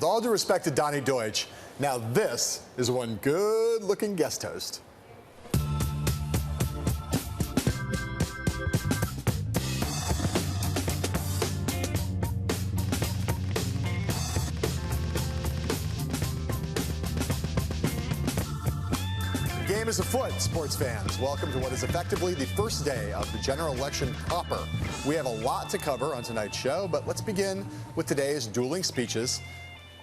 With all due respect to Donnie Deutsch, now this is one good-looking guest host. The game is afoot, sports fans. Welcome to what is effectively the first day of the general election proper. We have a lot to cover on tonight's show, but let's begin with today's dueling speeches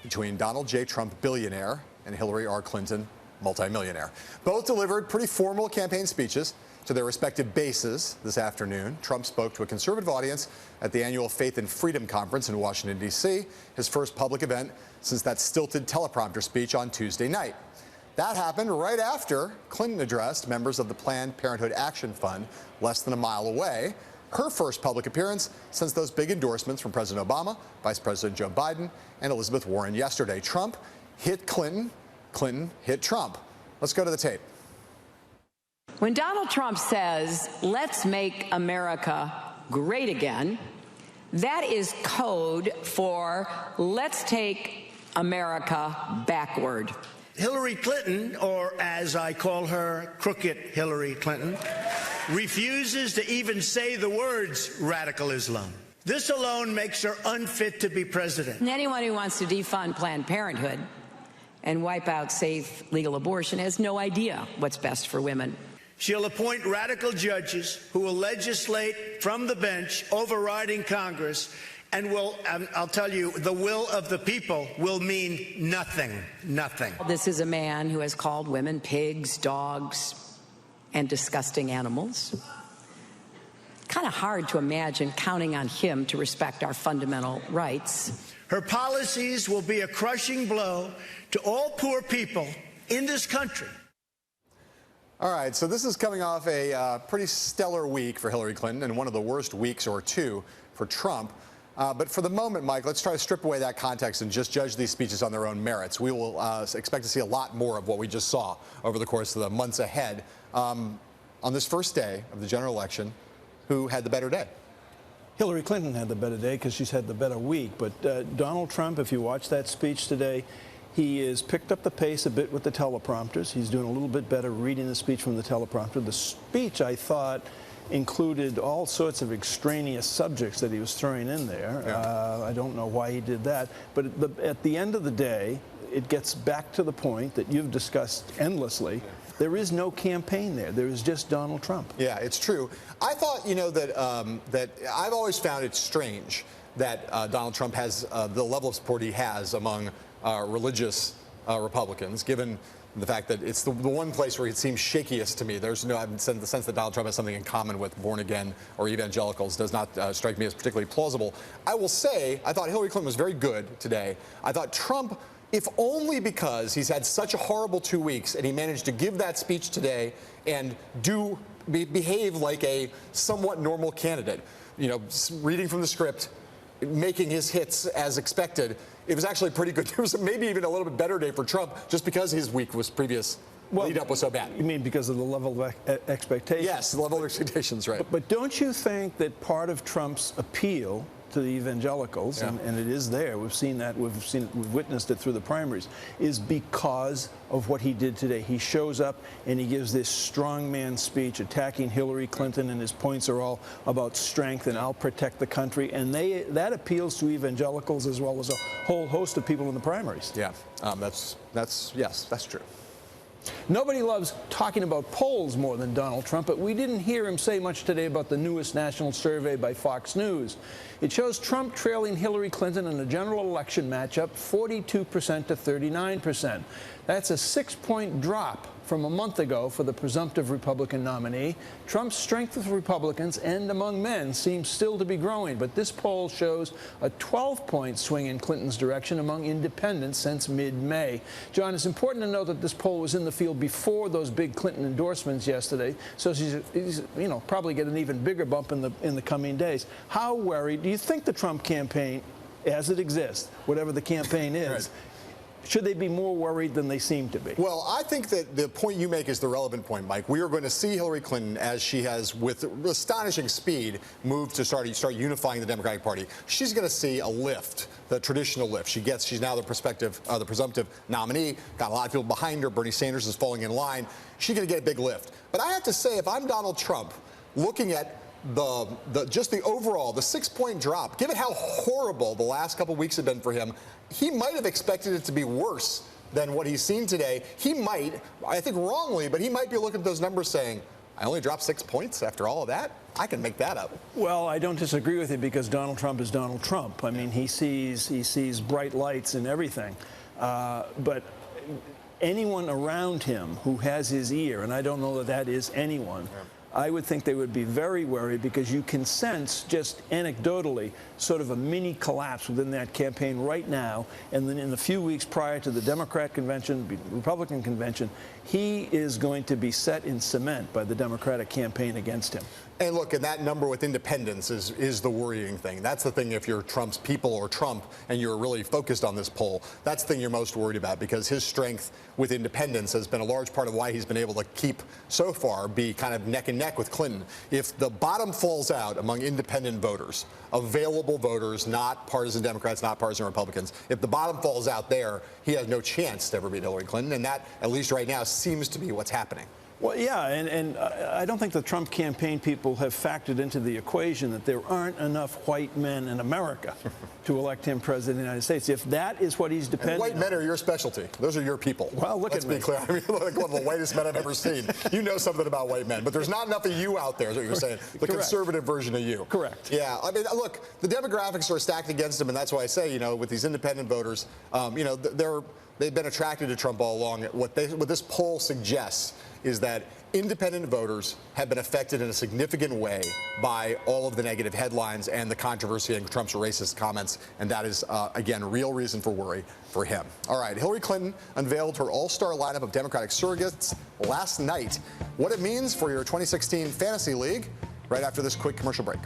between Donald J. Trump, billionaire, and Hillary R. Clinton, multimillionaire. Both delivered pretty formal campaign speeches to their respective bases this afternoon. Trump spoke to a conservative audience at the annual Faith and Freedom Conference in Washington, D.C., his first public event since that stilted teleprompter speech on Tuesday night. That happened right after Clinton addressed members of the Planned Parenthood Action Fund less than a mile away, her first public appearance since those big endorsements from President Obama, Vice President Joe Biden, and Elizabeth Warren yesterday. Trump hit Clinton, Clinton hit Trump. Let's go to the tape. When Donald Trump says, "Let's make America great again," that is code for let's take America backward. Hillary Clinton, or as I call her, crooked Hillary Clinton, refuses to even say the words radical Islam. This alone makes her unfit to be president. And anyone who wants to defund Planned Parenthood and wipe out safe legal abortion has no idea what's best for women. She'll appoint radical judges who will legislate from the bench, overriding Congress, and I'll tell you, the will of the people will mean nothing, nothing. This is a man who has called women pigs, dogs, and disgusting animals. Kind of hard to imagine counting on him to respect our fundamental rights. Her policies will be a crushing blow to all poor people in this country. All right, so this is coming off a pretty stellar week for Hillary Clinton and one of the worst weeks or two for Trump. But for the moment, Mike, let's try to strip away that context and just judge these speeches on their own merits. We will expect to see a lot more of what we just saw over the course of the months ahead. On this first day of the general election, who had the better day? Hillary Clinton had the better day because she's had the better week. But Donald Trump, if you watch that speech today, he has picked up the pace a bit with the teleprompters. He's doing a little bit better reading the speech from the teleprompter. The speech, I thought, included all sorts of extraneous subjects that he was throwing in there. Yeah. I don't know why he did that. But at the end of the day, it gets back to the point that you've discussed endlessly. Yeah. There is no campaign there. There is just Donald Trump. Yeah, it's true. I thought, you know, that I've always found it strange that Donald Trump has the level of support he has among religious Republicans, given the fact that it's the one place where it seems shakiest to me. There's no, I've said the sense that Donald Trump has something in common with born-again or evangelicals does not strike me as particularly plausible. I will say, I thought Hillary Clinton was very good today. I thought Trump, if only because he's had such a horrible 2 weeks and he managed to give that speech today and behave like a somewhat normal candidate, you know, reading from the script, making his hits as expected. It was actually pretty good. It was maybe even a little bit better day for Trump just because his week was lead-up was so bad. You mean because of the level of expectations? Yes, the level of expectations, right. But don't you think that part of Trump's appeal to the evangelicals, yeah, and it is there, we've seen that, we've witnessed it through the primaries, is because of what he did today. He shows up and he gives this strongman speech attacking Hillary Clinton, and his points are all about strength and I'll protect the country, and that appeals to evangelicals as well as a whole host of people in the primaries. Yeah, yes, that's true. Nobody loves talking about polls more than Donald Trump, but we didn't hear him say much today about the newest national survey by Fox News. It shows Trump trailing Hillary Clinton in a general election matchup 42% to 39%. That's a 6-point drop from a month ago for the presumptive Republican nominee. Trump's strength with Republicans and among men seems still to be growing, but this poll shows a 12-point swing in Clinton's direction among independents since mid-May. John, it's important to note that this poll was in the field before those big Clinton endorsements yesterday, so he's probably get an even bigger bump in the coming days. How worried do you think the Trump campaign, as it exists, whatever the campaign is, should they be more worried than they seem to be? Well, I think that the point you make is the relevant point, Mike. We are going to see Hillary Clinton, as she has with astonishing speed moved to start unifying the Democratic Party. She's going to see a lift, the traditional lift. She's now the presumptive nominee, got a lot of people behind her. Bernie Sanders is falling in line. She's going to get a big lift. But I have to say, if I'm Donald Trump, looking at just the overall, the 6-point drop, given how horrible the last couple weeks have been for him, he might have expected it to be worse than what he's seen today. He might, I think wrongly, but he might be looking at those numbers saying, I only dropped 6 points after all of that? I can make that up. Well, I don't disagree with you because Donald Trump is Donald Trump. I mean, he sees bright lights in everything. But anyone around him who has his ear, and I don't know that that is anyone, I would think they would be very worried because you can sense just anecdotally sort of a mini collapse within that campaign right now. And then in the few weeks prior to the Democrat convention, Republican convention, he is going to be set in cement by the Democratic campaign against him. And look, and that number with independents is the worrying thing. That's the thing if you're Trump's people or Trump and you're really focused on this poll. That's the thing you're most worried about because his strength with independents has been a large part of why he's been able to keep, so far, be kind of neck and neck with Clinton. If the bottom falls out among independent voters, available voters, not partisan Democrats, not partisan Republicans, if the bottom falls out there, he has no chance to ever beat Hillary Clinton. And that, at least right now, seems to be what's happening. Well, yeah, and I don't think the Trump campaign people have factored into the equation that there aren't enough white men in America to elect him president of the United States. If that is what he's depending on. White men are your specialty. Those are your people. Well, Let's be clear. I mean, like one of the whitest men I've ever seen. You know something about white men, but there's not enough of you out there, is what you're saying. The conservative version of you. Correct. Yeah. I mean, look, the demographics are stacked against him, and that's why I say, you know, with these independent voters, you know, they've been attracted to Trump all along. What this poll suggests is that independent voters have been affected in a significant way by all of the negative headlines and the controversy and Trump's racist comments, and that is, again, real reason for worry for him. All right, Hillary Clinton unveiled her all-star lineup of Democratic surrogates last night. What it means for your 2016 Fantasy League, right after this quick commercial break.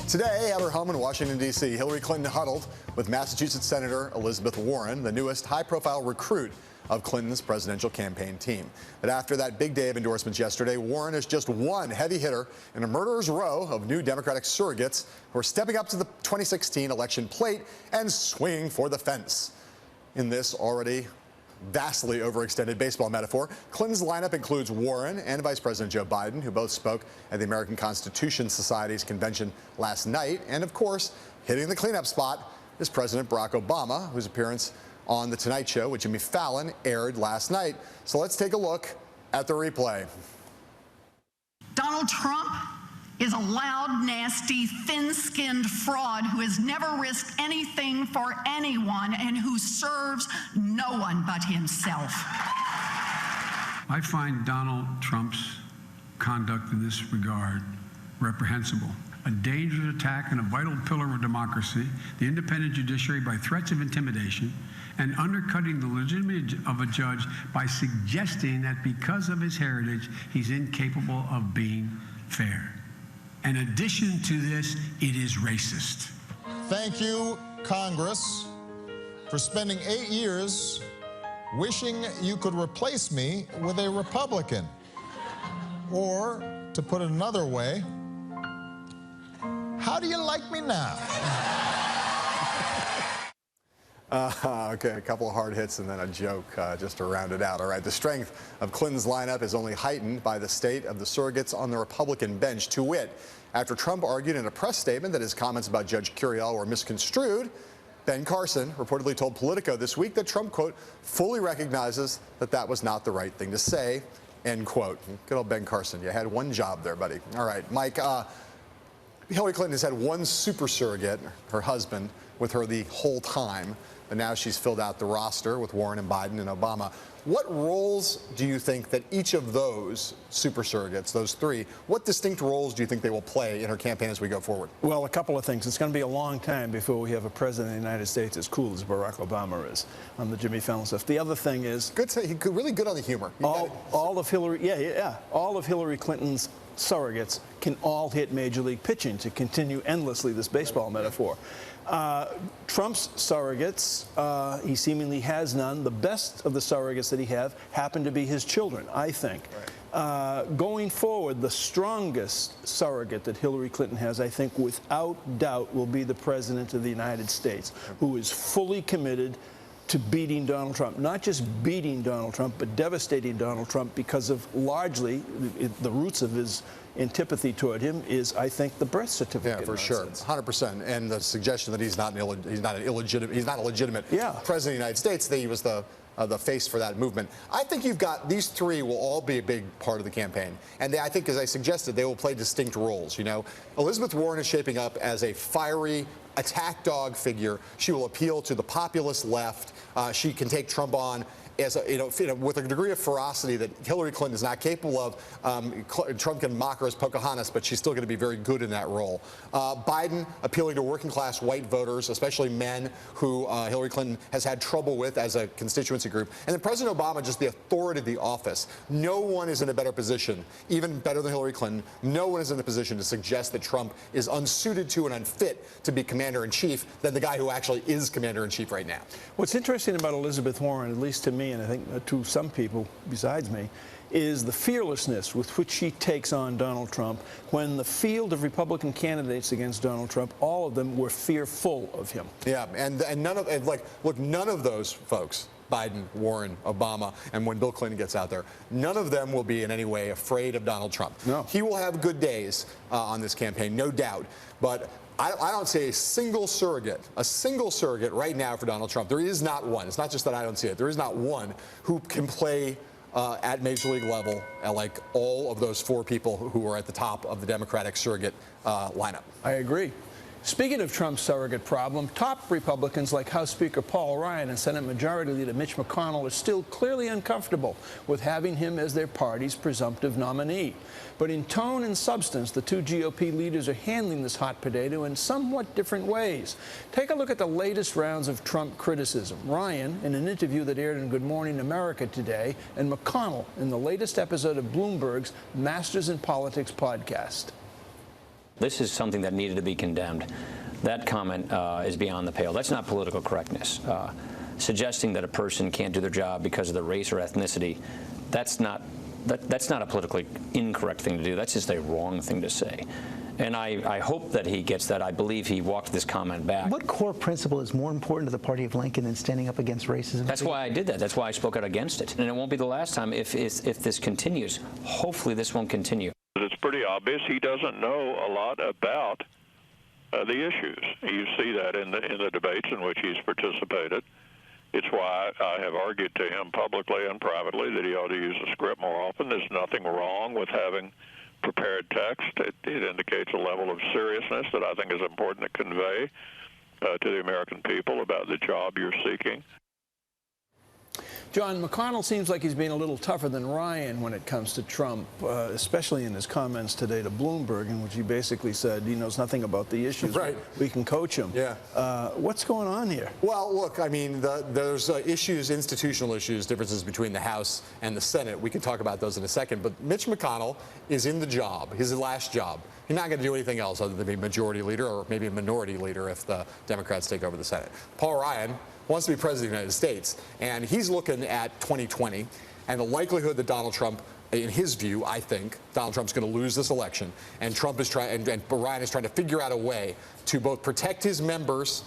Today, at her home in Washington, D.C., Hillary Clinton huddled with Massachusetts Senator Elizabeth Warren, the newest high-profile recruit of Clinton's presidential campaign team. But after that big day of endorsements yesterday, Warren is just one heavy hitter in a murderer's row of new Democratic surrogates who are stepping up to the 2016 election plate and swinging for the fence. In this already vastly overextended baseball metaphor, Clinton's lineup includes Warren and Vice President Joe Biden, who both spoke at the American Constitution Society's convention last night. And of course, hitting the cleanup spot is President Barack Obama, whose appearance on The Tonight Show with Jimmy Fallon aired last night. So let's take a look at the replay. Donald Trump is a loud, nasty, thin-skinned fraud who has never risked anything for anyone and who serves no one but himself. I find Donald Trump's conduct in this regard reprehensible. A dangerous attack on a vital pillar of democracy, the independent judiciary, by threats of intimidation, and undercutting the legitimacy of a judge by suggesting that because of his heritage, he's incapable of being fair. In addition to this, it is racist. Thank you, Congress, for spending 8 years wishing you could replace me with a Republican. Or, to put it another way, how do you like me now? Okay, a couple of hard hits and then a joke just to round it out. All right, the strength of Clinton's lineup is only heightened by the state of the surrogates on the Republican bench, to wit. After Trump argued in a press statement that his comments about Judge Curiel were misconstrued, Ben Carson reportedly told Politico this week that Trump, quote, fully recognizes that that was not the right thing to say, end quote. Good old Ben Carson. You had one job there, buddy. All right, Mike, Hillary Clinton has had one super surrogate, her husband, with her the whole time. But now she's filled out the roster with Warren and Biden and Obama. What roles do you think that each of those super surrogates, those three, what distinct roles do you think they will play in her campaign as we go forward? Well, a couple of things. It's going to be a long time before we have a president of the United States as cool as Barack Obama is on the Jimmy Fallon stuff. The other thing is... He's really good on the humor. All of Hillary Clinton's surrogates can all hit Major League pitching, to continue endlessly this baseball metaphor. Trump's surrogates, he seemingly has none. The best of the surrogates that he happen to be his children, I think. Right. Going forward, the strongest surrogate that Hillary Clinton has, I think, without doubt, will be the President of the United States, who is fully committed to beating Donald Trump. Not just beating Donald Trump, but devastating Donald Trump, because of largely the roots of his antipathy toward him is, I think, the birth certificate. Yeah, for sure, 100%. And the suggestion that he's not a legitimate president of the United States, that he was the face for that movement. I think you've got these three will all be a big part of the campaign, and I think, as I suggested, they will play distinct roles. You know, Elizabeth Warren is shaping up as a fiery attack dog figure. She will appeal to the populist left. She can take Trump on as with a degree of ferocity that Hillary Clinton is not capable of. Trump can mock her as Pocahontas, but she's still going to be very good in that role. Biden appealing to working class white voters, especially men who Hillary Clinton has had trouble with as a constituency group. And then President Obama, just the authority of the office. No one is in a better position, even better than Hillary Clinton. No one is in a position to suggest that Trump is unsuited to and unfit to be commander-in-chief than the guy who actually is commander-in-chief right now. What's interesting about Elizabeth Warren, at least to me, and I think to some people besides me, is the fearlessness with which she takes on Donald Trump. When the field of Republican candidates against Donald Trump, all of them were fearful of him. Yeah, and none of, look, none of those folks, Biden, Warren, Obama, and when Bill Clinton gets out there, none of them will be in any way afraid of Donald Trump. No. He will have good days on this campaign, no doubt, but I don't see a single surrogate right now for Donald Trump. There is not one. It's not just that I don't see it. There is not one who can play at Major League level like all of those four people who are at the top of the Democratic surrogate lineup. I agree. Speaking of Trump's surrogate problem, top Republicans like House Speaker Paul Ryan and Senate Majority Leader Mitch McConnell are still clearly uncomfortable with having him as their party's presumptive nominee. But in tone and substance, the two GOP leaders are handling this hot potato in somewhat different ways. Take a look at the latest rounds of Trump criticism. Ryan, in an interview that aired in Good Morning America today, and McConnell in the latest episode of Bloomberg's Masters in Politics podcast. This is something that needed to be condemned. That comment is beyond the pale. That's not political correctness. Suggesting that a person can't do their job because of their race or ethnicity, that's not a politically incorrect thing to do. That's just a wrong thing to say. And I hope that he gets that. I believe he walked this comment back. What core principle is more important to the party of Lincoln than standing up against racism? That's why I did that. That's why I spoke out against it. And it won't be the last time if this continues. Hopefully this won't continue. It's pretty obvious he doesn't know a lot about the issues. You see that in the debates in which he's participated. It's why I have argued to him publicly and privately that he ought to use the script more often. There's nothing wrong with having prepared text. It indicates a level of seriousness that I think is important to convey to the American people about the job you're seeking. John, McConnell seems like he's being a little tougher than Ryan when it comes to Trump, especially in his comments today to Bloomberg, in which he basically said he knows nothing about the issues. Right. We can coach him. Yeah. What's going on here? Well, look, I mean, there's issues, institutional issues, differences between the House and the Senate. We can talk about those in a second. But Mitch McConnell is in the job, his last job. He's not going to do anything else other than be majority leader or maybe a minority leader if the Democrats take over the Senate. Paul Ryan wants to be president of the United States, and he's looking at 2020 and the likelihood that Donald Trump, in his view, I think, Donald Trump's going to lose this election, and Trump is trying, and Ryan is trying to figure out a way to both protect his members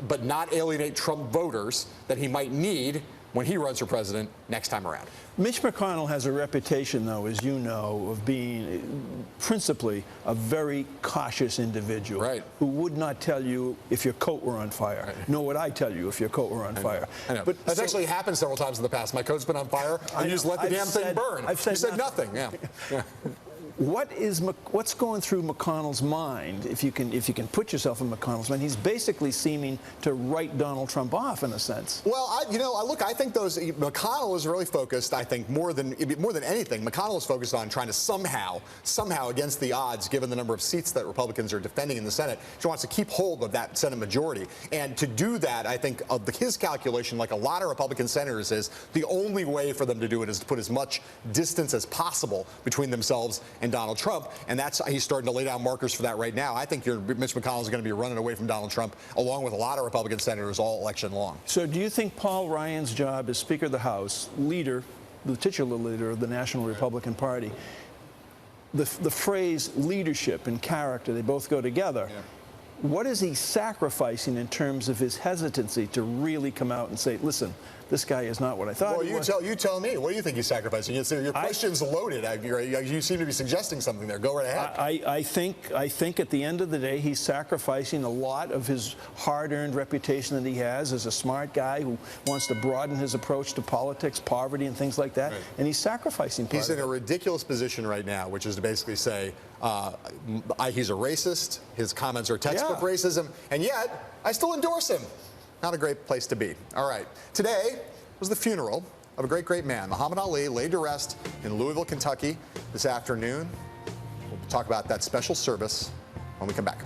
but not alienate Trump voters that he might need when he runs for president next time around. Mitch McConnell has a reputation, though, as you know, of being principally a very cautious individual, right, who would not tell you if your coat were on fire, right, nor would I tell you if your coat were on fire. I know. But that's actually happened several times in the past. My coat's been on fire, and you just let the damn thing burn. I've said you said nothing. Yeah. Yeah. What's going through McConnell's mind, if you can put yourself in McConnell's mind? He's basically seeming to write Donald Trump off in a sense. Well, I think McConnell is really focused, I think, more than anything, McConnell is focused on trying to somehow against the odds, given the number of seats that Republicans are defending in the Senate, he wants to keep hold of that Senate majority. And to do that, I think, his calculation, like a lot of Republican senators, is the only way for them to do it is to put as much distance as possible between themselves and Donald Trump, and he's starting to lay down markers for that right now. I think Mitch McConnell is going to be running away from Donald Trump, along with a lot of Republican senators all election long. So do you think Paul Ryan's job as Speaker of the House, the titular leader of the National Republican Party, the phrase leadership and character, they both go together. Yeah. What is he sacrificing in terms of his hesitancy to really come out and say, listen, this guy is not what I thought he was? You tell me. What do you think he's sacrificing? Your question's loaded. You seem to be suggesting something there. Go right ahead. I think at the end of the day, he's sacrificing a lot of his hard-earned reputation that he has as a smart guy who wants to broaden his approach to politics, poverty, and things like that. Right. And he's sacrificing part He's in a ridiculous position right now, which is to basically say, he's a racist, his comments are textbook racism, and yet I still endorse him. Not a great place to be. All right. Today was the funeral of a great, great man. Muhammad Ali laid to rest in Louisville, Kentucky this afternoon. We'll talk about that special service when we come back.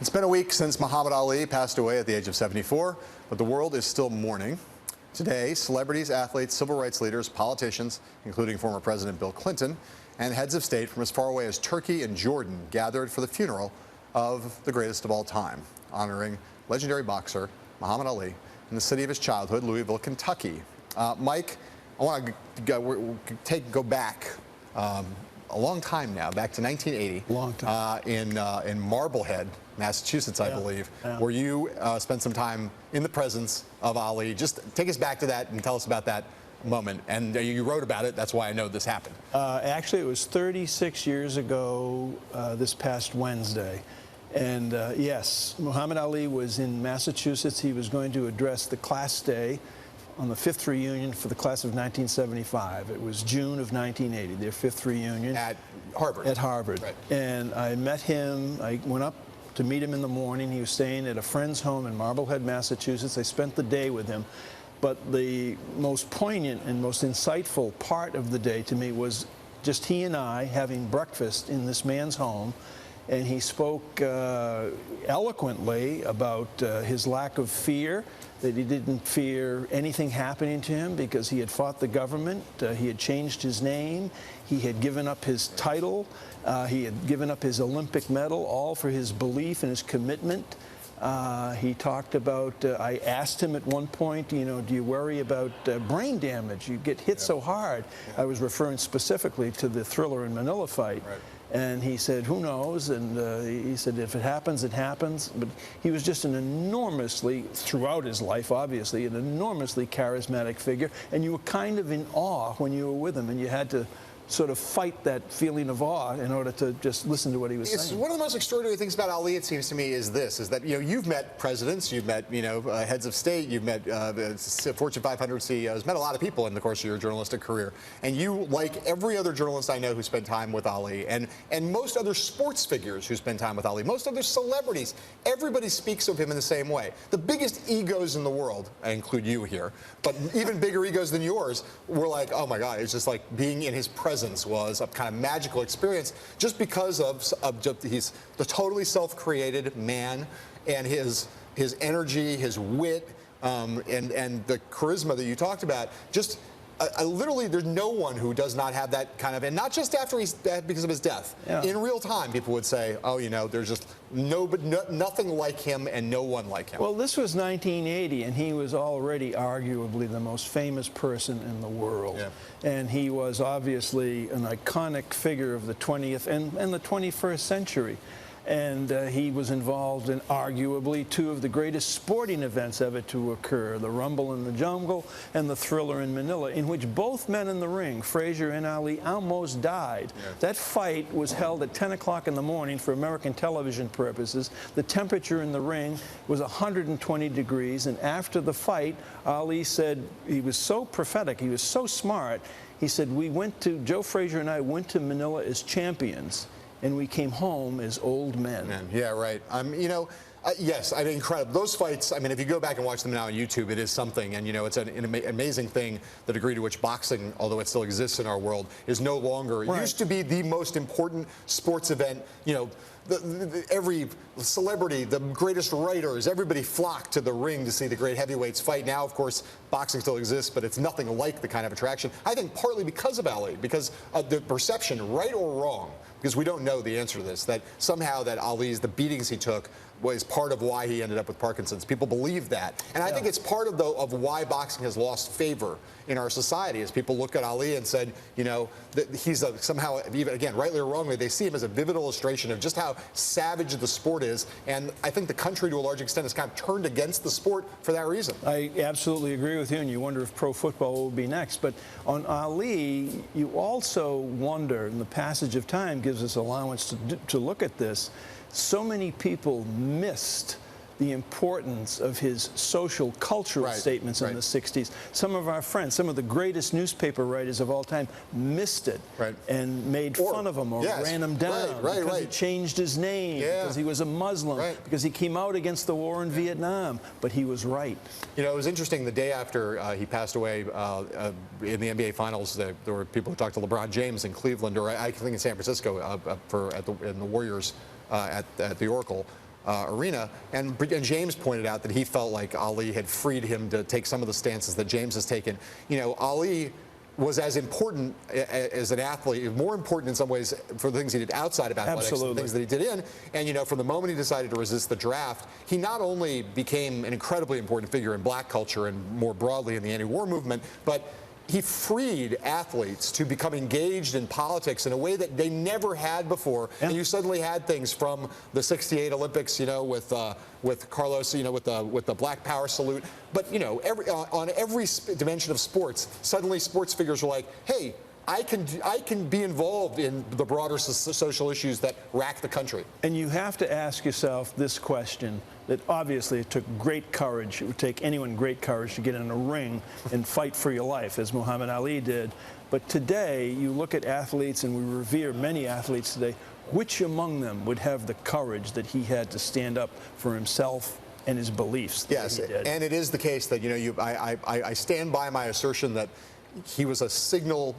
It's been a week since Muhammad Ali passed away at the age of 74, but the world is still mourning. Today, celebrities, athletes, civil rights leaders, politicians, including former President Bill Clinton, and heads of state from as far away as Turkey and Jordan gathered for the funeral of the greatest of all time, honoring legendary boxer Muhammad Ali in the city of his childhood, Louisville, Kentucky. Mike, I want to go back a long time now, back to 1980. Long time. In Marblehead, Massachusetts, I believe, where you spent some time in the presence of Ali. Just take us back to that and tell us about that moment. And you wrote about it. That's why I know this happened. Actually, it was 36 years ago this past Wednesday. And yes, Muhammad Ali was in Massachusetts. He was going to address the class day on the 5th reunion for the class of 1975. It was June of 1980, their 5th reunion. At Harvard. At Harvard. Right. And I met him. I went up to meet him in the morning. He was staying at a friend's home in Marblehead, Massachusetts. I spent the day with him. But the most poignant and most insightful part of the day to me was just he and I having breakfast in this man's home. And he spoke eloquently about his lack of fear, that he didn't fear anything happening to him because he had fought the government, he had changed his name, he had given up his title, he had given up his Olympic medal, all for his belief and his commitment. He talked about, I asked him at one point, you know, do you worry about brain damage? You get hit so hard. I was referring specifically to the Thriller in Manila fight. Right. And he said, who knows? And he said, if it happens, it happens. But he was just an enormously, throughout his life, obviously, an enormously charismatic figure. And you were kind of in awe when you were with him, and you had to sort of fight that feeling of awe in order to just listen to what he was saying. One of the most extraordinary things about Ali, it seems to me, is this, is that, you know, you've met presidents, you've met, you know, heads of state, you've met Fortune 500 CEOs, met a lot of people in the course of your journalistic career. And you, like every other journalist I know who spent time with Ali, and most other sports figures who spend time with Ali, most other celebrities, everybody speaks of him in the same way. The biggest egos in the world, I include you here, but even bigger egos than yours, were like, oh my God, it's just like being in his presence was a kind of magical experience just because he's the totally self-created man, and his energy, his wit, and the charisma that you talked about. Just literally, there's no one who does not have that kind of, and not just after he's dead because of his death. Yeah. In real time, people would say, oh, you know, there's just nothing like him and no one like him. Well, this was 1980, and he was already arguably the most famous person in the world. Yeah. And he was obviously an iconic figure of the 20th and the 21st century. And he was involved in arguably two of the greatest sporting events ever to occur, the Rumble in the Jungle and the Thriller in Manila, in which both men in the ring, Frazier and Ali, almost died. Yeah. That fight was held at 10 o'clock in the morning for American television purposes. The temperature in the ring was 120 degrees, and after the fight, Ali said, he was so prophetic, he was so smart, he said, Joe Frazier and I went to Manila as champions, and we came home as old men. Yeah, right. You know, yes, I mean, incredible. Those fights, I mean, if you go back and watch them now on YouTube, it is something. And, you know, it's an amazing thing, the degree to which boxing, although it still exists in our world, is no longer. Right. It used to be the most important sports event, you know. Every celebrity, the greatest writers, everybody flocked to the ring to see the great heavyweights fight. Now, of course, boxing still exists, but it's nothing like the kind of attraction. I think partly because of Ali, because of the perception, right or wrong, because we don't know the answer to this, that somehow that Ali's, the beatings he took, was part of why he ended up with Parkinson's. People believe that. And I think it's part of why boxing has lost favor in our society, as people look at Ali and said, you know, that he's somehow, even again, rightly or wrongly, they see him as a vivid illustration of just how savage the sport is. And I think the country, to a large extent, has kind of turned against the sport for that reason. I absolutely agree with you, and you wonder if pro football will be next. But on Ali, you also wonder, and the passage of time gives us allowance to look at this, so many people missed the importance of his social, cultural statements in the 60s. Some of our friends, some of the greatest newspaper writers of all time missed it and made fun of him or ran him down because he changed his name, because he was a Muslim, because he came out against the war in Vietnam. But he was right. You know, it was interesting, the day after he passed away in the NBA Finals, there were people who talked to LeBron James in Cleveland, or I think in San Francisco in the Warriors at the Oracle. arena. And James pointed out that he felt like Ali had freed him to take some of the stances that James has taken. You know, Ali was as important as an athlete, more important in some ways for the things he did outside of athletics, the things that he did in. And, you know, from the moment he decided to resist the draft, he not only became an incredibly important figure in black culture and more broadly in the anti-war movement, but he freed athletes to become engaged in politics in a way that they never had before. Yeah. And you suddenly had things from the '68 Olympics, you know, with Carlos, you know, with the Black Power salute. But, you know, on every dimension of sports, suddenly sports figures were like, hey, I can be involved in the broader social issues that rack the country. And you have to ask yourself this question, that obviously it took great courage. It would take anyone great courage to get in a ring and fight for your life, as Muhammad Ali did. But today, you look at athletes, and we revere many athletes today, which among them would have the courage that he had to stand up for himself and his beliefs? Yes, and it is the case that, you know, I stand by my assertion that he was a signal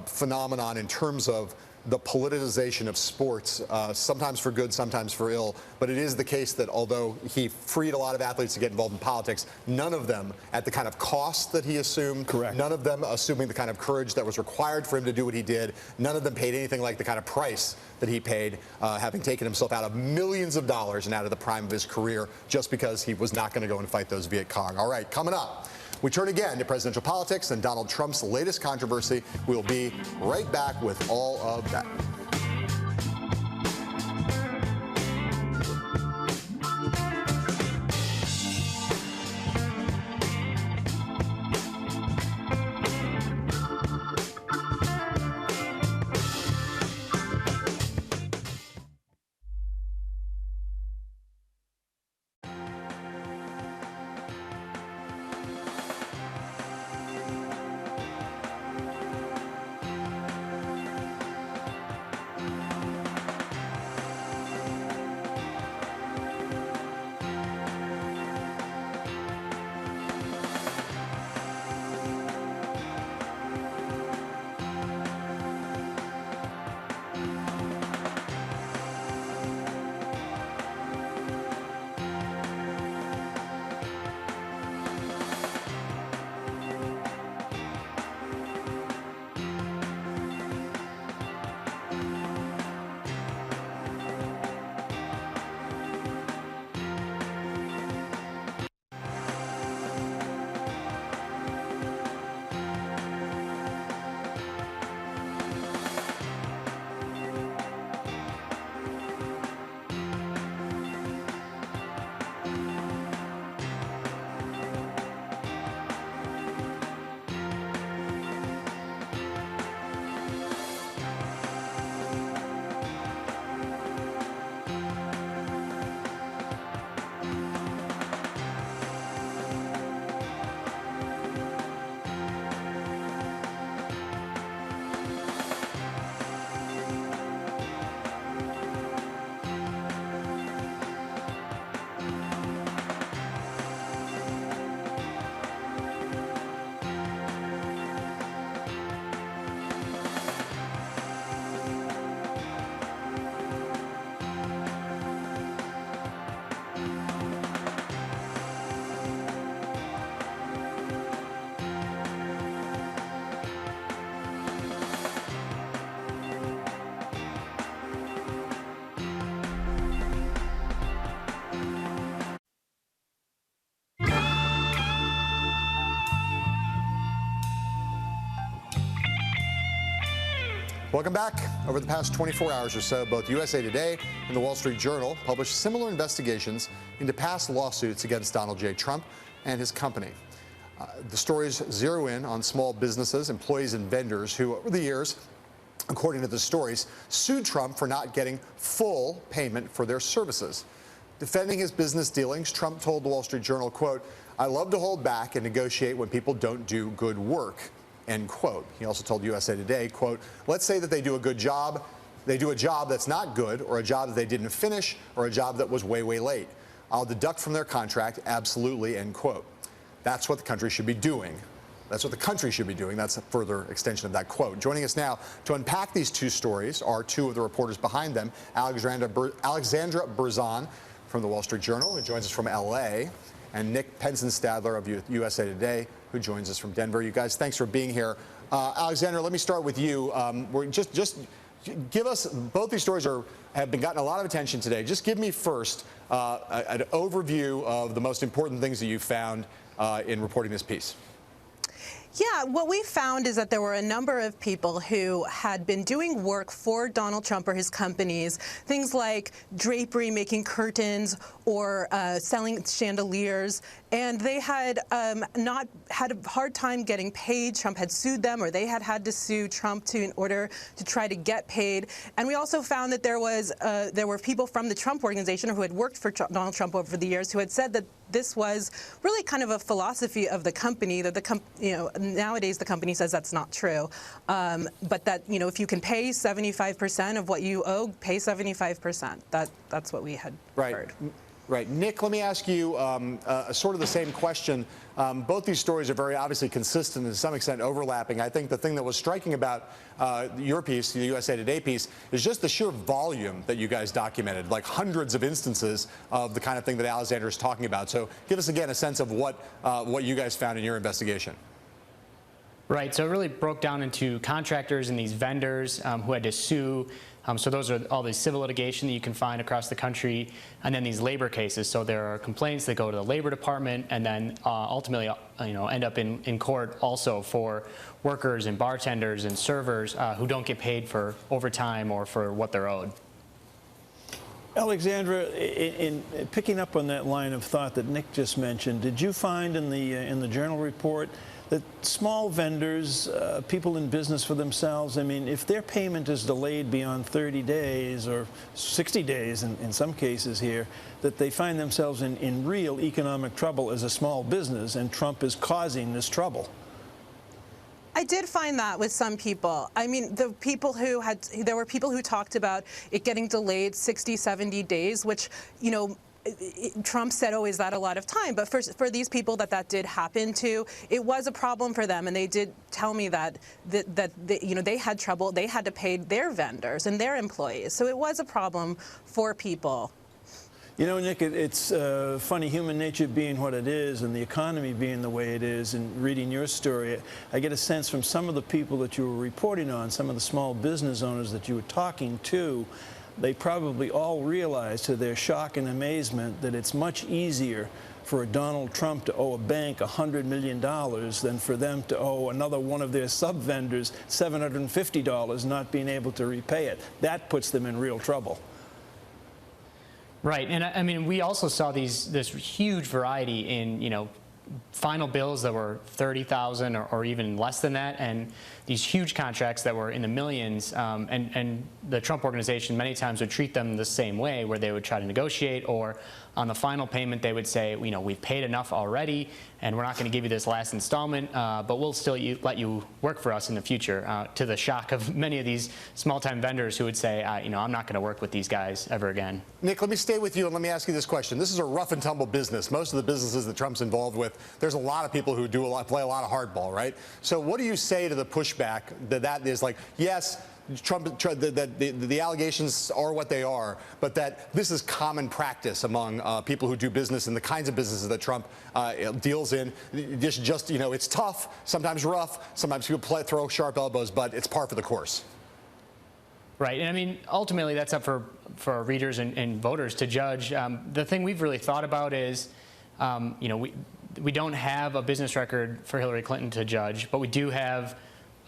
phenomenon in terms of the politicization of sports, sometimes for good, sometimes for ill. But it is the case that although he freed a lot of athletes to get involved in politics, none of them at the kind of cost that he assumed, correct, none of them assuming the kind of courage that was required for him to do what he did, none of them paid anything like the kind of price that he paid, having taken himself out of millions of dollars and out of the prime of his career just because he was not going to go and fight those Viet Cong. All right, coming up, we turn again to presidential politics and Donald Trump's latest controversy. We'll be right back with all of that. Welcome back. Over the past 24 hours or so, both USA Today and the Wall Street Journal published similar investigations into past lawsuits against Donald J. Trump and his company. The stories zero in on small businesses, employees, and vendors who, over the years, according to the stories, sued Trump for not getting full payment for their services. Defending his business dealings, Trump told the Wall Street Journal, quote, "I love to hold back and negotiate when people don't do good work." End quote. He also told USA Today, quote, "Let's say that they do a good job. They do a job that's not good, or a job that they didn't finish, or a job that was way, way late. I'll deduct from their contract, absolutely," end quote. That's what the country should be doing. That's what the country should be doing. That's a further extension of that quote. Joining us now to unpack these two stories are two of the reporters behind them, Alexandra Berzon from the Wall Street Journal, who joins us from L.A., and Nick Penzenstadler of USA Today, who joins us from Denver. You guys, thanks for being here. Alexandra, let me start with you. We're just give us, both these stories have been gotten a lot of attention today. Just give me first an overview of the most important things that you found in reporting this piece. Yeah, what we found is that there were a number of people who had been doing work for Donald Trump or his companies, things like drapery, making curtains, or selling chandeliers, and they had not had a hard time getting paid. Trump had sued them, or they had had to sue Trump in order to try to get paid. And we also found that there were people from the Trump organization who had worked for Donald Trump over the years who had said that this was really kind of a philosophy of the company, that nowadays the company says that's not true, but that, if you can pay 75% of what you owe, pay 75%. That's what we had heard. Right. Nick, let me ask you sort of the same question. Both these stories are very obviously consistent and to some extent overlapping. I think the thing that was striking about your piece, the USA Today piece, is just the sheer volume that you guys documented, like hundreds of instances of the kind of thing that Alexander is talking about. So give us again a sense of what you guys found in your investigation. Right. So it really broke down into contractors and these vendors who had to sue. So those are all the civil litigation that you can find across the country, and then these labor cases. So there are complaints that go to the Labor Department, and then ultimately, end up in court also for workers and bartenders and servers who don't get paid for overtime or for what they're owed. Alexandra, in picking up on that line of thought that Nick just mentioned, did you find in the Journal report that small vendors, people in business for themselves, I mean, if their payment is delayed beyond 30 days or 60 days in some cases here, that they find themselves in real economic trouble as a small business, and Trump is causing this trouble? I did find that with some people. I mean, there were people who talked about it getting delayed 60, 70 days, which, Trump said, oh, is that a lot of time? But for these people that did happen to, it was a problem for them. And they did tell me that they had trouble. They had to pay their vendors and their employees. So it was a problem for people. Nick, it's funny, human nature being what it is and the economy being the way it is, and reading your story, I get a sense from some of the people that you were reporting on, some of the small business owners that you were talking to, they probably all realize to their shock and amazement that it's much easier for Donald Trump to owe a bank $100 million than for them to owe another one of their sub-vendors $750, not being able to repay it. That puts them in real trouble. Right, and I mean, we also saw this huge variety in, final bills that were $30,000 or even less than that, and these huge contracts that were in the millions, and the Trump organization many times would treat them the same way, where they would try to negotiate, or on the final payment they would say, we've paid enough already, and we're not going to give you this last installment, but we'll still let you work for us in the future, to the shock of many of these small-time vendors who would say, I'm not going to work with these guys ever again. Nick, let me stay with you and let me ask you this question. This is a rough and tumble business. Most of the businesses that Trump's involved with, there's a lot of people who play a lot of hardball, right? So what do you say to the pushback that is like, yes, Trump, the allegations are what they are, but that this is common practice among people who do business and the kinds of businesses that Trump deals in. It's tough, sometimes rough, sometimes people throw sharp elbows, but it's par for the course. Right, and I mean, ultimately that's up for our readers and voters to judge. The thing we've really thought about is, we don't have a business record for Hillary Clinton to judge, but we do have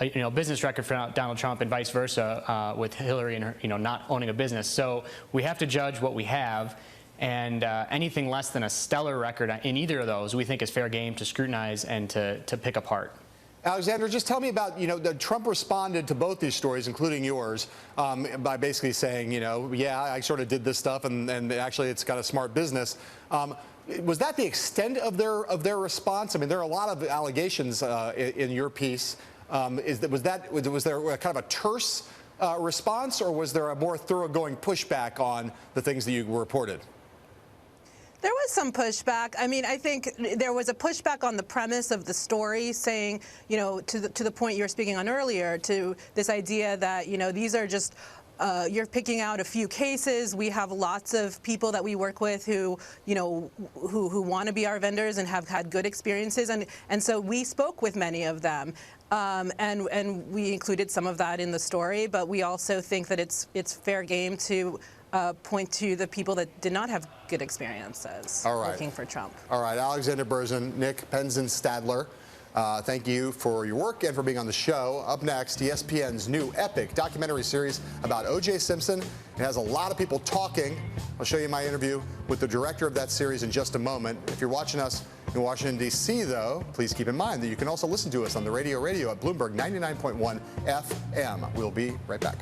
a business record for Donald Trump and vice versa with Hillary and her, not owning a business. So we have to judge what we have, and anything less than a stellar record in either of those we think is fair game to scrutinize and to pick apart. Alexandra, just tell me about, Trump responded to both these stories, including yours, by basically saying, yeah, I sort of did this stuff, and actually it's got a smart business. Was that the extent of their response? I mean, there are a lot of allegations in your piece. Was there kind of a terse response, or was there a more thoroughgoing pushback on the things that you reported? There was some pushback. I mean, I think there was a pushback on the premise of the story, saying, to the point you were speaking on earlier, to this idea that, these are just you're picking out a few cases. We have lots of people that we work with who, who want to be our vendors and have had good experiences, and so we spoke with many of them, and we included some of that in the story. But we also think that it's fair game to point to the people that did not have good experiences working for Trump. All right, Alexander Berzin, Nick Penzen-Stadler. Thank you for your work and for being on the show. Up next, ESPN's new epic documentary series about O.J. Simpson. It has a lot of people talking. I'll show you my interview with the director of that series in just a moment. If you're watching us in Washington, D.C., though, please keep in mind that you can also listen to us on the radio at Bloomberg 99.1 FM. We'll be right back.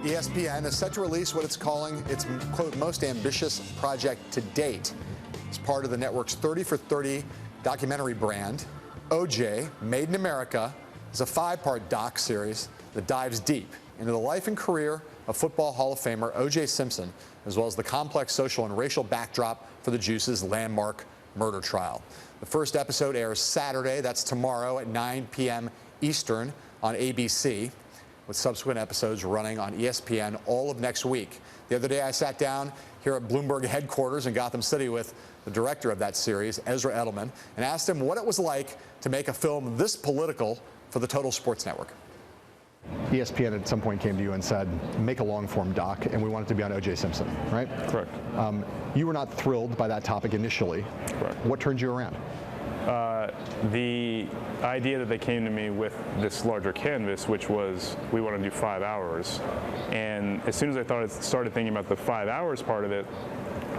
ESPN is set to release what it's calling its, quote, most ambitious project to date. As part of the network's 30 for 30 documentary brand, OJ, Made in America, is a 5-part doc series that dives deep into the life and career of Football Hall of Famer O.J. Simpson, as well as the complex social and racial backdrop for the Juice's landmark murder trial. The first episode airs Saturday, that's tomorrow at 9 p.m. Eastern on ABC, with subsequent episodes running on ESPN all of next week. The other day I sat down here at Bloomberg headquarters in Gotham City with the director of that series, Ezra Edelman, and asked him what it was like to make a film this political for the Total Sports Network. ESPN at some point came to you and said, make a long-form doc, and we want it to be on O.J. Simpson, right? Correct. You were not thrilled by that topic initially. Correct. What turned you around? The idea that they came to me with this larger canvas, which was, we want to do 5 hours. And as soon as I started thinking about the 5 hours part of it,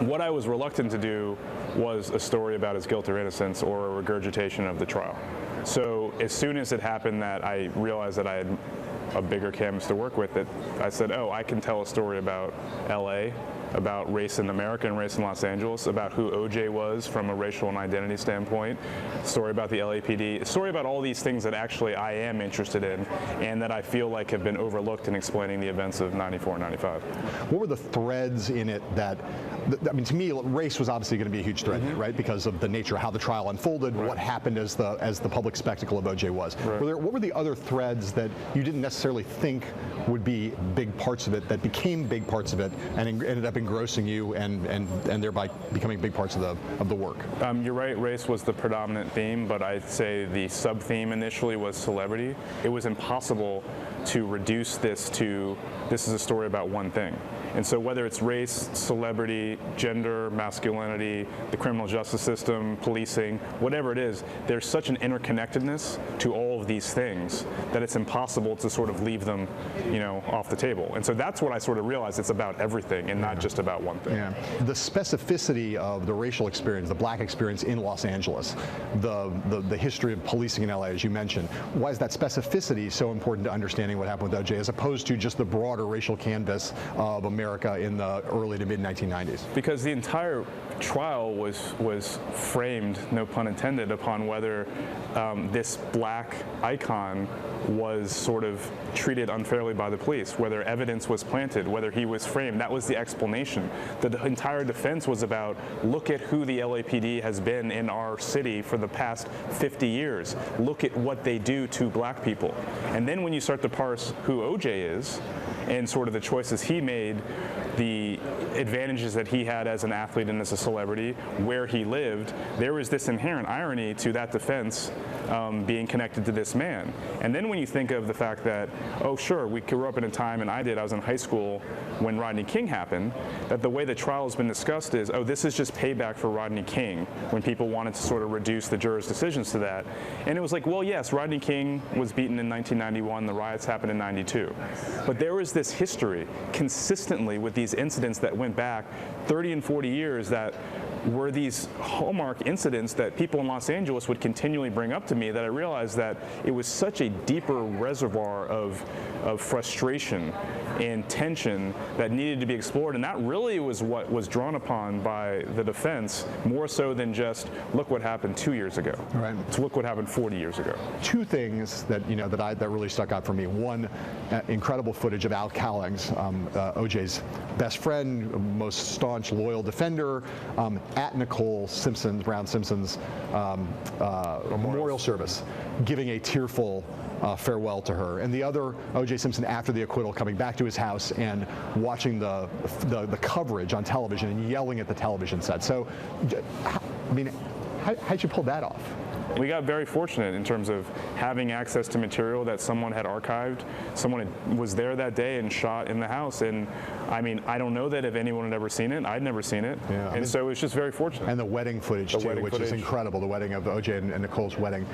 what I was reluctant to do was a story about his guilt or innocence or a regurgitation of the trial. So as soon as it happened that I realized that I had a bigger canvas to work with, I said, oh, I can tell a story about LA, about race in America and race in Los Angeles, about who OJ was from a racial and identity standpoint, a story about the LAPD, a story about all these things that actually I am interested in and that I feel like have been overlooked in explaining the events of 94 and 95. What were the threads in it that I mean, to me, race was obviously going to be a huge threat, right? Because of the nature of how the trial unfolded, what happened as the public spectacle of O.J. was. What were the other threads that you didn't necessarily think would be big parts of it that became big parts of it and ended up engrossing you and thereby becoming big parts of the work? You're right, race was the predominant theme, but I'd say the sub-theme initially was celebrity. It was impossible to reduce this to, this is a story about one thing. And so whether it's race, celebrity, gender, masculinity, the criminal justice system, policing, whatever it is, there's such an interconnectedness to all of these things that it's impossible to sort of leave them, off the table. And so that's what I sort of realized. It's about everything and not just about one thing. Yeah. The specificity of the racial experience, the black experience in Los Angeles, the history of policing in LA, as you mentioned, why is that specificity so important to understanding what happened with O.J. as opposed to just the broader racial canvas of America in the early to mid 1990s? Because the entire trial was framed, no pun intended, upon whether this black icon was sort of treated unfairly by the police, whether evidence was planted, whether he was framed. That was the explanation. The entire defense was about, look at who the LAPD has been in our city for the past 50 years. Look at what they do to black people. And then when you start to parse who O.J. is and sort of the choices he made, the advantages that he had as an athlete and as a celebrity, where he lived, there was this inherent irony to that defense being connected to this man. And then when you think of the fact that, oh sure, we grew up in a time, and I was in high school when Rodney King happened, that the way the trial has been discussed is, oh, this is just payback for Rodney King, when people wanted to sort of reduce the jurors' decisions to that. And it was like, well, yes, Rodney King was beaten in 1991, the riots happened in 92. But there was this history consistently with these incidents that went back 30 and 40 years that were these hallmark incidents that people in Los Angeles would continually bring up to me, that I realized that it was such a deeper reservoir of frustration and tension that needed to be explored. And that really was what was drawn upon by the defense, more so than just, look what happened 2 years ago. Right. To look what happened 40 years ago. Two things that that really stuck out for me. One, incredible footage of Al Cowlings, O.J.'s best friend, most staunch, loyal defender, at Nicole Simpson's, Brown Simpson's memorial service, giving a tearful farewell to her. And the other, O.J. Simpson, after the acquittal, coming back to his house and watching the coverage on television and yelling at the television set. So, I mean, how'd you pull that off? We got very fortunate in terms of having access to material that someone had archived. Someone was there that day and shot in the house. And I mean, I don't know that if anyone had ever seen it. I'd never seen it. Yeah, and so it was just very fortunate. And the wedding footage, which is incredible. The wedding of O.J. and Nicole's wedding.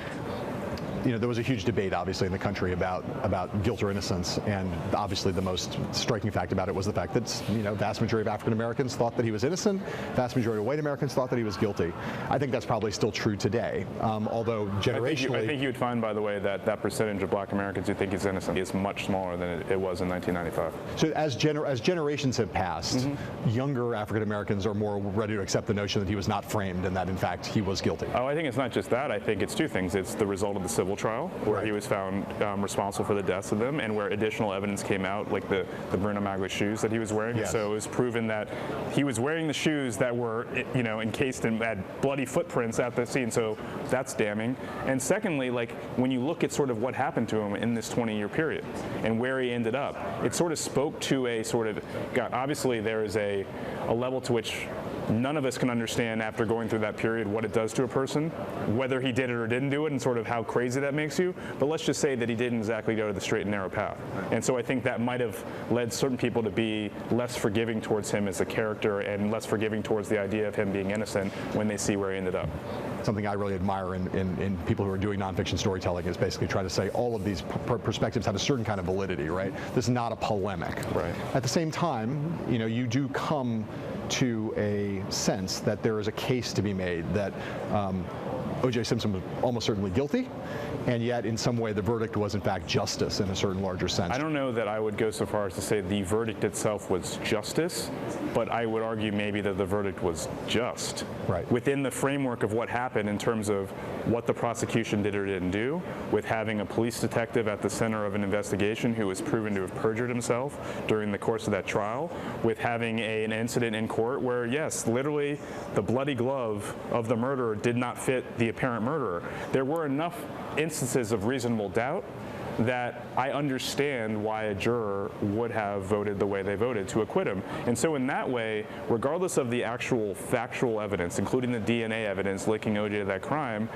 There was a huge debate, obviously, in the country about guilt or innocence, and obviously the most striking fact about it was the fact that vast majority of African Americans thought that he was innocent, vast majority of white Americans thought that he was guilty. I think that's probably still true today, although generationally. I think you would find, by the way, that percentage of black Americans who think he's innocent is much smaller than it was in 1995. So as generations have passed, younger African Americans are more ready to accept the notion that he was not framed and that, in fact, he was guilty. Oh, I think it's not just that. I think it's two things. It's the result of the civil trial, where he was found responsible for the deaths of them, and where additional evidence came out, like the Bruno Maglia shoes that he was wearing. Yes. So it was proven that he was wearing the shoes that were, encased and had bloody footprints at the scene. So that's damning. And secondly, like when you look at sort of what happened to him in this 20-year period and where he ended up, it sort of spoke to a sort of, obviously there is a level to which none of us can understand after going through that period what it does to a person, whether he did it or didn't do it, and sort of how crazy that makes you. But let's just say that he didn't exactly go to the straight and narrow path. And so I think that might have led certain people to be less forgiving towards him as a character and less forgiving towards the idea of him being innocent when they see where he ended up. Something I really admire in people who are doing nonfiction storytelling is basically trying to say all of these perspectives have a certain kind of validity, right? This is not a polemic. Right. At the same time, you do come to a sense that there is a case to be made that O.J. Simpson was almost certainly guilty, and yet in some way the verdict was in fact justice in a certain larger sense. I don't know that I would go so far as to say the verdict itself was justice, but I would argue maybe that the verdict was just. Right. Within the framework of what happened in terms of what the prosecution did or didn't do, with having a police detective at the center of an investigation who was proven to have perjured himself during the course of that trial, with having an incident in court where, yes, literally the bloody glove of the murderer did not fit the apparent murderer. There were enough instances of reasonable doubt that I understand why a juror would have voted the way they voted to acquit him. And so in that way, regardless of the actual factual evidence, including the DNA evidence linking OJ to that crime,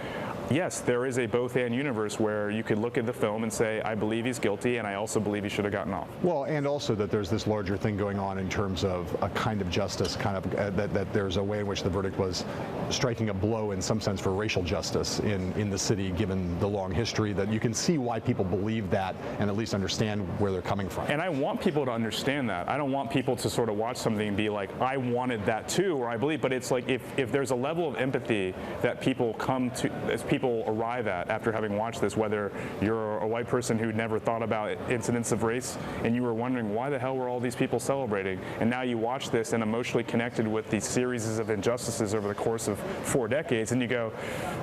yes, there is a both-and universe where you could look at the film and say, I believe he's guilty, and I also believe he should have gotten off. Well, and also that there's this larger thing going on in terms of a kind of justice, that there's a way in which the verdict was striking a blow in some sense for racial justice in the city, given the long history, that you can see why people believe that and at least understand where they're coming from. And I want people to understand that. I don't want people to sort of watch something and be like, I wanted that too, or I believe, but it's like if there's a level of empathy that people come to, as people arrive at after having watched this, whether you're a white person who never thought about incidents of race and you were wondering why the hell were all these people celebrating, and now you watch this and emotionally connected with these series of injustices over the course of 4 decades, and you go,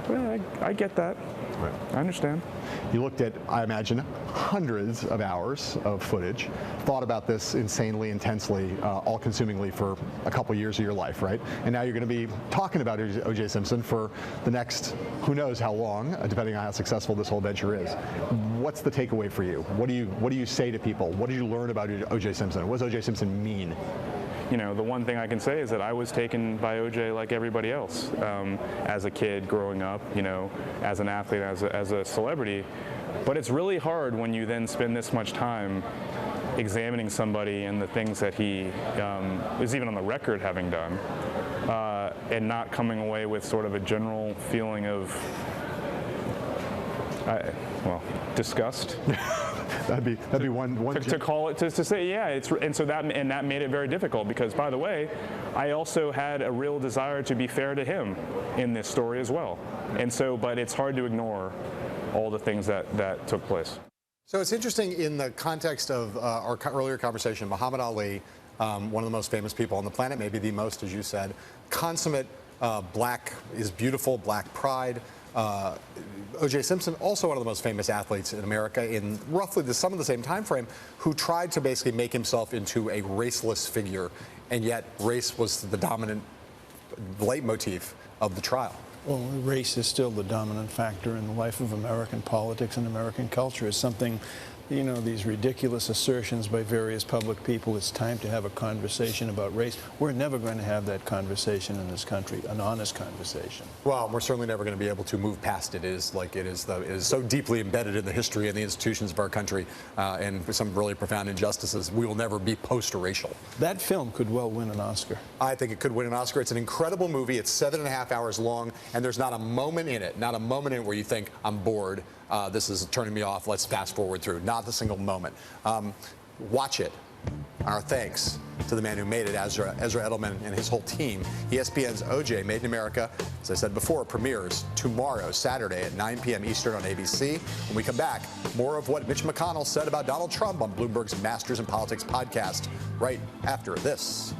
well, I get that. Right. I understand. You looked at, I imagine, hundreds of hours of footage, thought about this insanely, intensely, all-consumingly for a couple years of your life, right? And now you're going to be talking about O.J. Simpson for the next, who knows how long, depending on how successful this whole venture is. What's the takeaway for you? What do you say to people? What did you learn about O.J. Simpson? What does O.J. Simpson mean? You know, the one thing I can say is that I was taken by OJ like everybody else as a kid growing up, you know, as an athlete, as a celebrity. But it's really hard when you then spend this much time examining somebody and the things that he is even on the record having done, and not coming away with sort of a general feeling of, disgust. That'd be one to call it, to say, yeah, and that made it very difficult, because, by the way, I also had a real desire to be fair to him in this story as well, and so, but it's hard to ignore all the things that took place. So it's interesting in the context of our earlier conversation, Muhammad Ali, one of the most famous people on the planet, maybe the most, as you said, consummate black is beautiful, black pride. O.J. Simpson, also one of the most famous athletes in America in roughly some of the same time frame, who tried to basically make himself into a raceless figure, and yet race was the dominant leitmotif of the trial. Well, race is still the dominant factor in the life of American politics and American culture. It's something, you know, these ridiculous assertions by various public people, it's time to have a conversation about race. We're never going to have that conversation in this country, an honest conversation. Well, we're certainly never going to be able to move past it. It is so deeply embedded in the history and the institutions of our country, and some really profound injustices. We will never be post-racial. That film could well win an Oscar. I think it could win an Oscar. It's an incredible movie. It's 7.5 hours long, and there's not a moment in it, where you think, I'm bored. This is turning me off. Let's fast forward through. Not a single moment. Watch it. Our thanks to the man who made it, Ezra Edelman and his whole team. ESPN's OJ Made in America, as I said before, premieres tomorrow, Saturday at 9 p.m. Eastern on ABC. When we come back, more of what Mitch McConnell said about Donald Trump on Bloomberg's Masters in Politics podcast right after this.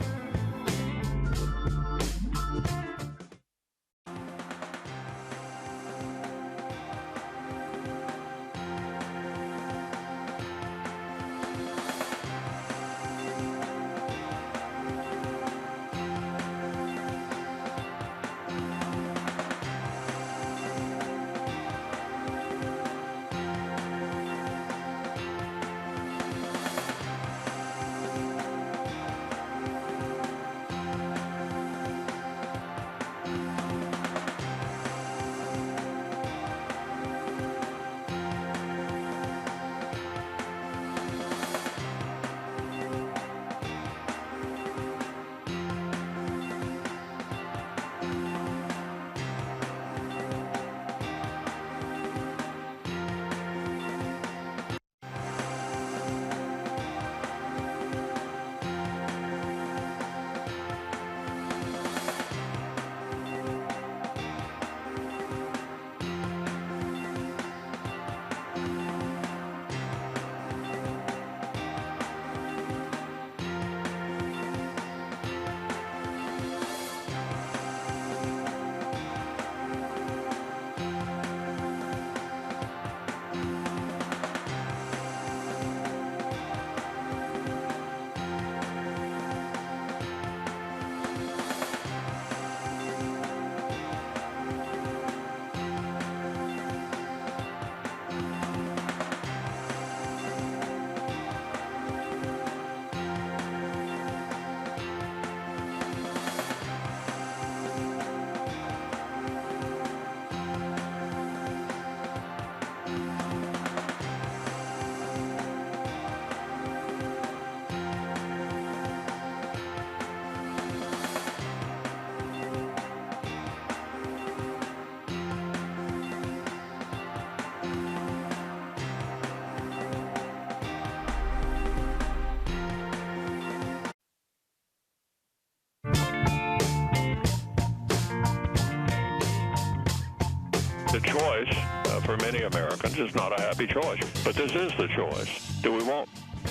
The choice for many Americans is not a happy choice, but this is the choice. Do we want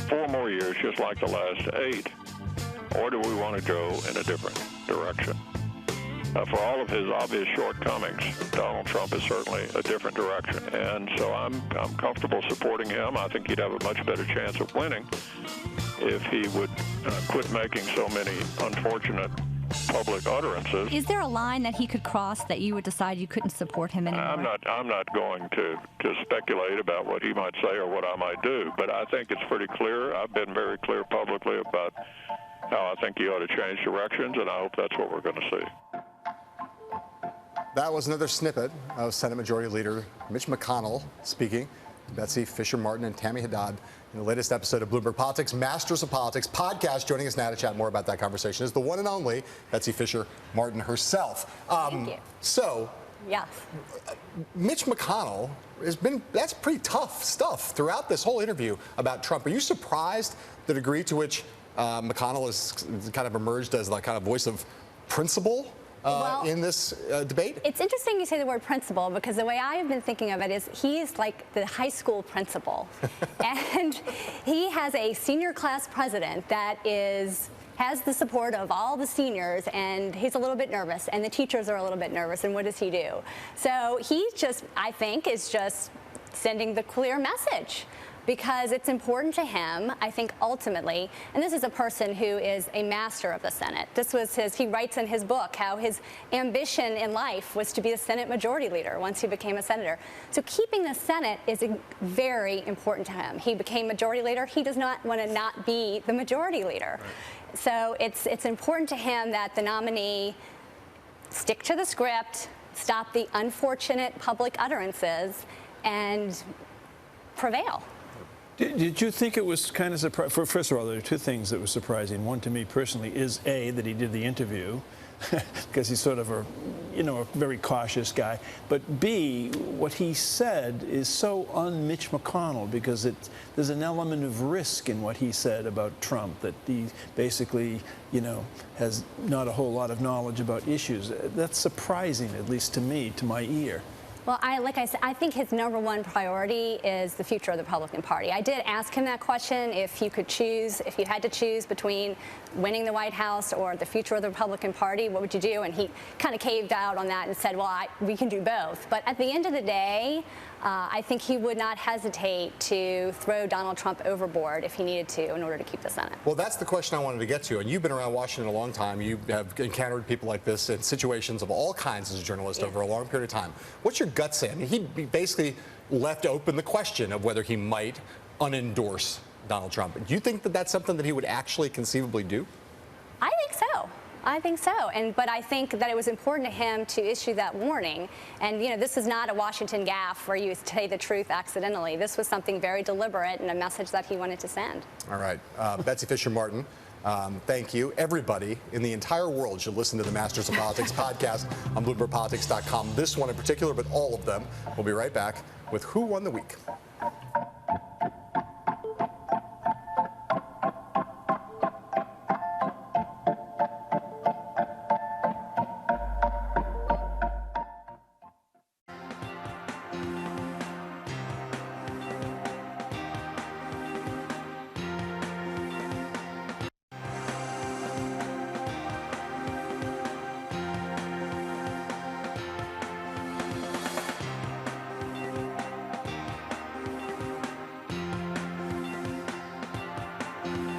4 more years just like the last 8, or do we want to go in a different direction? For all of his obvious shortcomings, Donald Trump is certainly a different direction, and so I'm comfortable supporting him. I think he'd have a much better chance of winning if he would quit making so many unfortunate public utterances. Is there a line that he could cross that you would decide you couldn't support him anymore? I'm not going to speculate about what he might say or what I might do, but I think it's pretty clear. I've been very clear publicly about how I think he ought to change directions, and I hope that's what we're going to see. That was another snippet of Senate Majority Leader Mitch McConnell speaking to Betsy Fisher Martin and Tammy Haddad in the latest episode of Bloomberg Politics, Masters of Politics podcast. Joining us now to chat more about that conversation is the one and only Betsy Fisher Martin herself. Thank you. So, yes. Mitch McConnell that's pretty tough stuff throughout this whole interview about Trump. Are you surprised the degree to which McConnell has kind of emerged as the kind of voice of principle in this debate? It's interesting you say the word principal, because the way I have been thinking of it is he's like the high school principal. And he has a senior class president that has the support of all the seniors, and he's a little bit nervous, and the teachers are a little bit nervous, and what does he do? So he just, I think, is just sending the clear message, because it's important to him, I think, ultimately, and this is a person who is a master of the Senate. This was he writes in his book how his ambition in life was to be the Senate Majority Leader once he became a senator. So keeping the Senate is very important to him. He became Majority Leader. He does not want to not be the Majority Leader. Right. So it's important to him that the nominee stick to the script, stop the unfortunate public utterances, and prevail. Did you think it was kind of surprising? First of all, there are 2 things that were surprising. One to me personally is A, that he did the interview, because he's sort of a very cautious guy. But B, what he said is so un-Mitch McConnell, because there's an element of risk in what he said about Trump, that he basically, has not a whole lot of knowledge about issues. That's surprising, at least to me, to my ear. Well, like I said, I think his #1 priority is the future of the Republican Party. I did ask him that question, if you had to choose between winning the White House or the future of the Republican Party, what would you do? And he kind of caved out on that and said, well, we can do both. But at the end of the day, I think he would not hesitate to throw Donald Trump overboard if he needed to in order to keep the Senate. Well, that's the question I wanted to get to. And you've been around Washington a long time. You have encountered people like this in situations of all kinds as a journalist over a long period of time. What's your gut say? I mean, he basically left open the question of whether he might unendorse Donald Trump. Do you think that that's something that he would actually conceivably do? I think so. I think so. But I think that it was important to him to issue that warning. And, this is not a Washington gaffe where you say the truth accidentally. This was something very deliberate and a message that he wanted to send. All right. Betsy Fisher Martin, thank you. Everybody in the entire world should listen to the Masters of Politics podcast on BloombergPolitics.com. This one in particular, but all of them. We'll be right back with Who Won the Week.